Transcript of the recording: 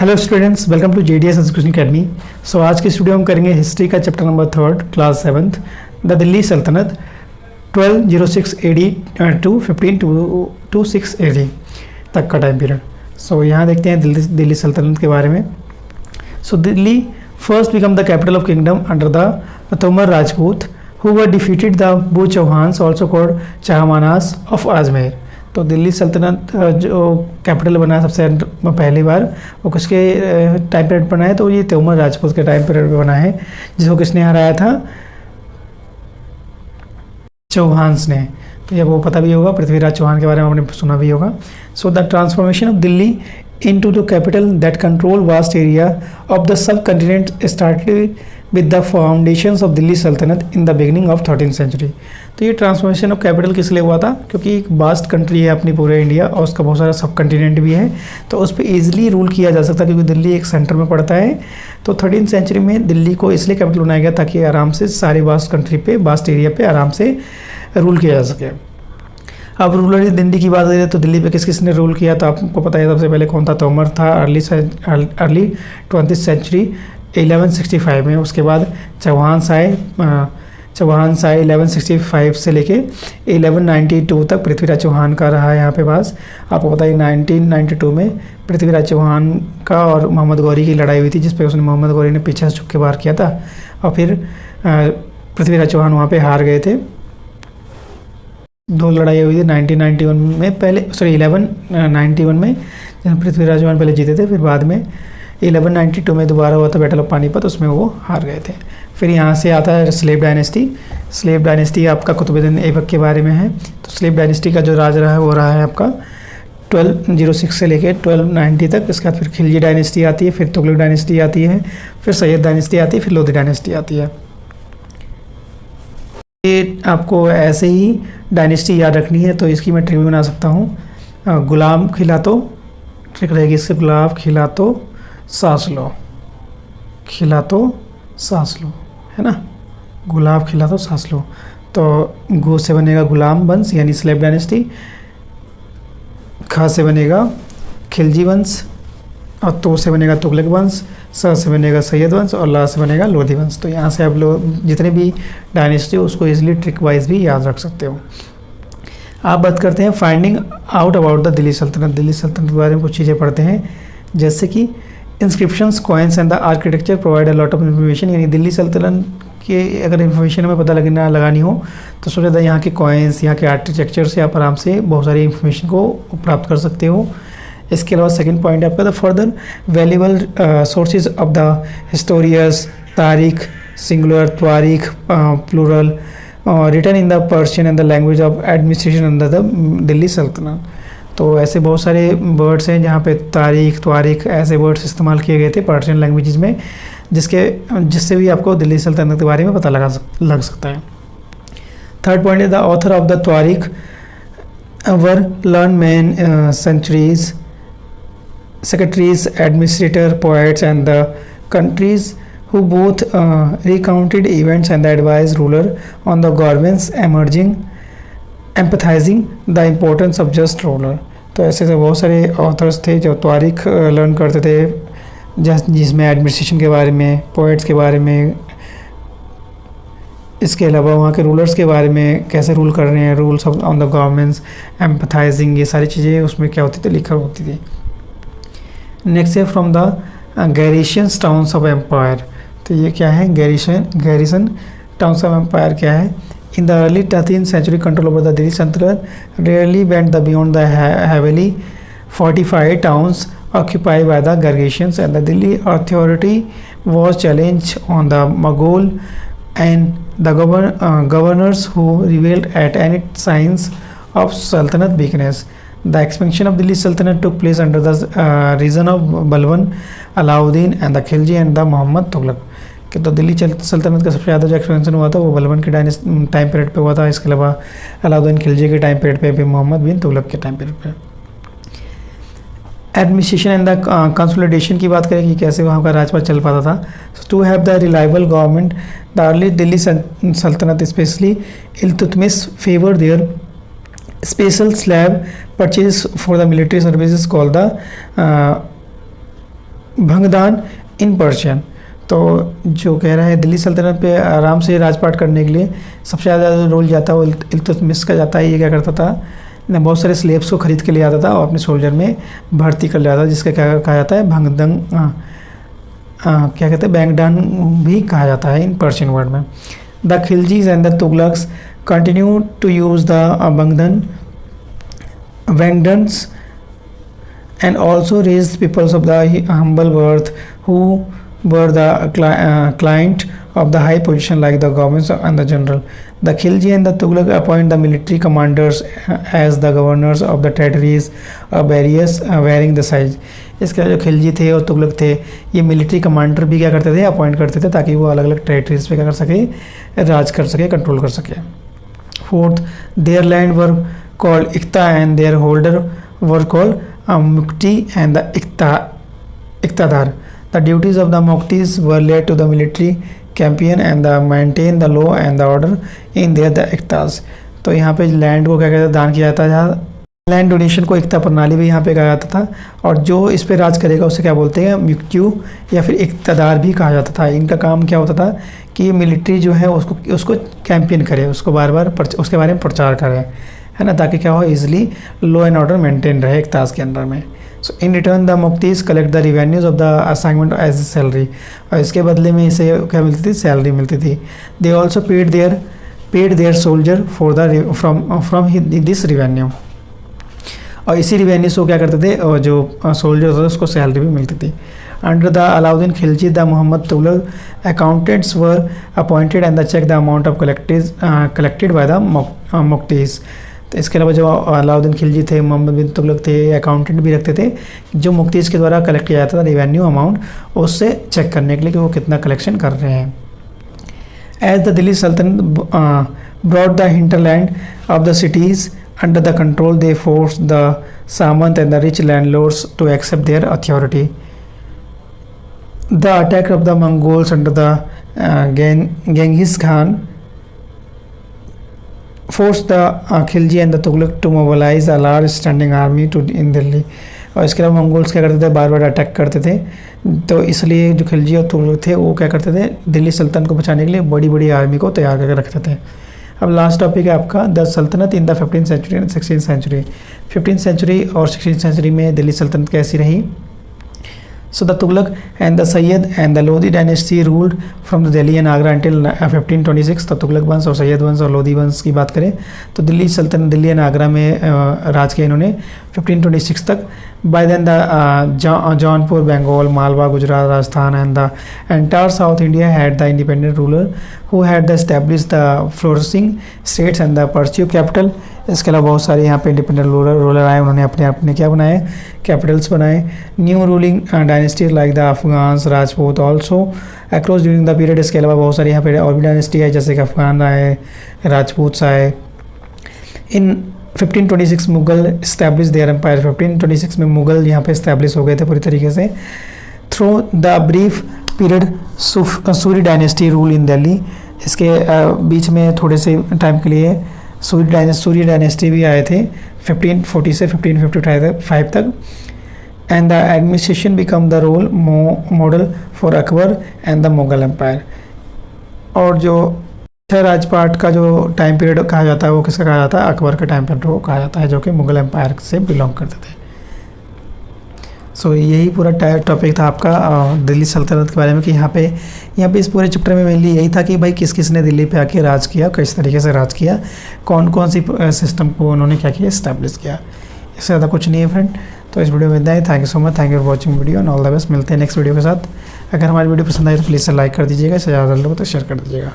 Hello students, welcome to JDS education academy. So आज की studio हम करेंगे हिस्ट्री का chapter number 3 class 7th, the Delhi सल्तनत 1206 AD टू 1526 AD तक का टाइम पीरियड। सो यहाँ देखते हैं दिल्ली सल्तनत के बारे में। So Delhi first become the capital of kingdom under the Tomar Rajput who were defeated the बू Chauhans also called Chahamanas of Ajmer. तो दिल्ली सल्तनत जो कैपिटल बना सबसे पहली बार वो किसके टाइम पीरियड बना है, तो ये तोमर राजपूत के टाइम पीरियड में बना है, जिसको किसने हराया था, चौहान्स ने। तो ये वो पता भी होगा, पृथ्वीराज चौहान के बारे में आपने सुना भी होगा। So the transformation of Delhi into the capital that control vast area of the subcontinent started with the foundations of Delhi Sultanate in the beginning of 13th century। तो ये ट्रांसफॉर्मेशन ऑफ कैपिटल किस लिए हुआ था, क्योंकि एक वास्ट कंट्री है अपनी पूरे इंडिया और उसका बहुत सारा सब कंटिनेंट भी है, तो उस पर ईजिली रूल किया जा सकता है क्योंकि दिल्ली एक सेंटर में पड़ता है। तो 13th सेंचुरी में दिल्ली को इसलिए कैपिटल बनाया गया ताकि आराम से सारे वास्ट कंट्री पे, वास्ट एरिया पे आराम से रूल किया जा सके। अब रूलर दिल्ली की बात करें तो दिल्ली पे किस किसने रूल किया, तो आपको पता है सबसे पहले कौन था, तोमर था अर्ली 20th सेंचुरी 1165 में। उसके बाद चौहान्स आए 1165 से लेके 1192 तक पृथ्वीराज चौहान का रहा यहाँ पे पास। आपको पता है 1992 में पृथ्वीराज चौहान का और मोहम्मद गौरी की लड़ाई हुई थी, जिस पे उसने मोहम्मद गौरी ने पीछे से छुप के वार किया था और फिर पृथ्वीराज चौहान वहाँ पे हार गए थे। दो लड़ाई हुई थी 1991 में, पहले 1191 में जहाँ पृथ्वीराज चौहान पहले जीते थे, फिर बाद में 1192 में दोबारा हुआ था बैटल ऑफ पानीपत, उसमें वो हार गए थे। फिर यहाँ से आता है स्लेव डायनेस्टी। स्लेव डायनेस्टी आपका कुतुबुद्दीन ऐबक के बारे में है। तो स्लेव डायनेस्टी का जो राज रहा है वो रहा है आपका 1206 से लेके 1290 तक। इसके बाद फिर खिलजी डायनेस्टी आती है, फिर तुगलक डायनेस्टी आती है, फिर सैयद डायनेस्टी आती है, फिर लोधी डायनेस्टी आती है। ये आपको ऐसे ही डायनेस्टी याद रखनी है, तो इसकी मैं ट्रिक भी बना सकता हूँ। गुलाम खिलातो, ट्रिक रहेगी इससे, गुलाब खिलातो सांस लो, खिलातो सांस लो, है ना, गुलाब खिलातो सांस लो। तो गो से बनेगा गुलाम वंश यानी स्लेव डायनेस्टी, खा से बनेगा खिलजी वंश, और तो से बनेगा तुगलक वंश, स से बनेगा सैयद वंश और ला से बनेगा लोधी वंश। तो यहाँ से आप लोग जितने भी डायनेस्टी उसको इजीली ट्रिक वाइज भी याद रख सकते हो। आप बात करते हैं finding out about the Delhi सल्तनत। दिल्ली सल्तनत के बारे में कुछ चीज़ें पढ़ते हैं, जैसे कि inscriptions, coins and the architecture provide a lot of information. यानी दिल्ली सल्तनत के अगर इन्फॉर्मेशन हमें पता लगानी हो तो सबसे ज़्यादा यहाँ के कॉइन्स, यहाँ के आर्किटेक्चर से आप आराम से बहुत सारी इन्फॉर्मेशन को प्राप्त कर सकते हो। इसके अलावा सेकंड पॉइंट आपका the further valuable sources of the historians, tarikh singular, tarikh plural, written in the Persian and the language of administration under the Delhi सल्तनत। तो ऐसे बहुत सारे वर्ड्स हैं जहाँ पे तारीख ऐसे वर्ड्स इस्तेमाल किए गए थे पर्शियन लैंग्वेजेस में, जिससे भी आपको दिल्ली सल्तनत के बारे में पता लग सकता है। Third point is the author of the tarikh were learn man centuries, secretaries, administrator, poets and the countries who both recounted events and advised ruler on the government's emerging, empathizing the importance of just ruler। तो ऐसे बहुत सारे authors थे जो तारीख learn करते थे, जिसमें एडमिनिस्ट्रेशन के बारे में, पोइट्स के बारे में, इसके अलावा वहाँ के रूलर्स के बारे में कैसे रूल कर रहे हैं, rules on the governments, empathising, ये सारी चीज़ें उसमें क्या होती थी, लिखा होती थी। नेक्स्ट है from the garrison towns of empire. तो ये क्या है, गैरिसन टाउन्स ऑफ एम्पायर क्या है। In the early 13th century control over the Delhi सल्तनत rarely went the beyond the heavily fortified towns occupied by the Gargations, and the Delhi authority was challenged on the Mughal and the governors who revealed at any signs of Sultanate weakness। The expansion of Delhi Sultanate took place under the reign of Balban, Alauddin and the Khilji and the Muhammad Tughlaq। कि तो दिल्ली सल्तनत का सबसे ज़्यादा जो expansion हुआ था वो बलबन के टाइम पीरियड पे हुआ था। इसके अलावा अलाउद्दीन खिलजी के टाइम पीरियड पे भी, मोहम्मद बिन तुगलक के टाइम पीरियड पे। एडमिनिस्ट्रेशन एंड द कंसोलिडेशन की बात करें कि कैसे वहाँ का राजपाट चल पाता था। To have the reliable government the early Delhi सल्तनत specially Iltutmish favour their special slab purchase for the military services called the भंगदान इन पर्शियन। तो जो कह रहा है दिल्ली सल्तनत पे आराम से राजपाट करने के लिए सबसे ज़्यादा रोल जाता है वो इल्तुतमिश का जाता है। ये क्या करता था, बहुत सारे स्लेब्स को खरीद के ले आता था और अपने सोल्जर में भर्ती कर लिया था, जिसका क्या कहा जाता है भंगदंग, क्या कहते हैं बैंगडान भी कहा जाता है इन पर्शियन वर्ड में। The Khaljis and the Tughluqs continue to use the bandagan वेंगडन्स and also raised peoples of the humble birth who were the client of the high position like the governments and the general. The Khilji and the Tughlaq appoint the military commanders as the governors of the territories of various varying the size. इसके जो खिलजी थे और तुगलक थे ये military commander भी क्या करते थे, अपॉइंट करते थे ताकि वो अलग अलग टेरिटरीज पे क्या कर सके, राज कर सके, कंट्रोल कर सके। Fourth, their land were called iqta and their holder were called Mukti and the Iqtadar. The duties of the Muktis were laid to the military champion and the maintain the law and the order in their the Iqtas. तो यहाँ पे land को क्या कहते हैं, दान किया जाता था। लैंड डोनेशन को इक्ता प्रणाली भी यहाँ पे कहा जाता था, और जो इस पे राज करेगा उसे क्या बोलते हैं, मुक्त्यू या फिर इक्तदार भी कहा जाता था। इनका काम क्या होता था कि मिलिट्री जो है उसको कैंपेन करे, उसको बार बार उसके बारे में प्रचार करे, है ना, ताकि क्या हो, easily law and order maintain रहे एक ताज के अंदर में। So in return the muqtis collect the revenues of the assignment as a salary, और इसके बदले में इसे क्या मिलती थी, सैलरी मिलती थी। They also paid their soldier for the from this revenue, और इसी रिवेन्यू से क्या करते थे, और जो सोल्जर होते थे उसको सैलरी भी मिलती थी। Under the Alauddin Khilji, the Muhammad Tughlaq accountants were appointed and the check the amount of collected by the Muktis. तो इसके अलावा जो अलाउद्दीन खिलजी थे, मोहम्मद बिन तुगलक थे, अकाउंटेंट भी रखते थे जो मुक्तीज़ के द्वारा कलेक्ट किया जाता था रेवेन्यू अमाउंट, उससे चेक करने के लिए कि वो कितना कलेक्शन कर रहे हैं। As the Delhi sultanate brought the hinterland of the cities under the control, they force the samant and the rich landlords to accept their authority. The attack of the Mongols under the Genghis Khan forced the Khilji and the Tughlaq to mobilize a large standing army to in Delhi। और इसके अलावा Mongols क्या करते थे, बार बार attack करते थे, तो इसलिए जो खिलजी और तुगलक थे वो क्या करते थे, दिल्ली सल्तनत को बचाने के लिए बड़ी बड़ी आर्मी को तैयार करके रखते थे। अब लास्ट टॉपिक है आपका the sultanate in the 15th century and 16th century. 15th century और 16th सेंचुरी में दिल्ली सल्तनत कैसी रही। So the Tughlaq and the Sayyid and the Lodi dynasty ruled from the Delhi and Agra until 1526। तो तुगलक वंश और सैयद वंश और लोधी वंश की बात करें तो दिल्ली सल्तनत दिल्ली एंड आगरा में राज किया इन्होंने 1526 तक। By then the Jaunpur, Bengal, Malwa, Gujarat, Rajasthan and the entire South India had the independent ruler who had established the flourishing states and the pursued capital। इसके अलावा बहुत सारे यहाँ पे इंडिपेंडेंट रूलर आए, उन्होंने अपने अपने क्या बनाए, कैपिटल्स बनाए। New ruling dynasty like the Afghans, Rajput also across during the period. इसके अलावा बहुत सारे यहाँ पे और भी डायनेस्टी है जैसे कि अफगान आए, राजपूत आए। इन 1526 मुगल इस्टेब्लिश देयर एम्पायर। 1526 में मुगल यहाँ पे इस्टेब्लिश हो गए थे पूरी तरीके से। Through the brief period Suri dynasty rule in Delhi. इसके बीच में थोड़े से टाइम के लिए सूर्य डायनेस्टी भी आए थे 1540 से 1555 तक। And the administration become the role model for Akbar and the Mughal empire. और जो राजपाट का जो टाइम पीरियड कहा जाता है वो किसका कहा जाता है, अकबर का टाइम पीरियड को कहा जाता है जो कि मुगल एम्पायर से बिलोंग करते थे। सो यही पूरा टॉपिक था आपका दिल्ली सल्तनत के बारे में कि यहाँ पे इस पूरे चैप्टर में मेनली यही था कि भाई किस किस ने दिल्ली पे आके राज किया, किस तरीके से राज किया, कौन कौन सी सिस्टम को उन्होंने क्या किया, इस्टेब्लिश किया। इससे ज़्यादा कुछ नहीं है फ्रेंड। तो इस वीडियो में इतना ही। Thank you so much, thank you for watching video and all the best. मिलते हैं नेक्स्ट वीडियो के साथ। अगर हमारी वीडियो पसंद आई तो प्लीज़ लाइक कर दीजिएगा, इससे ज़्यादा लोगों तक शेयर कर दीजिएगा।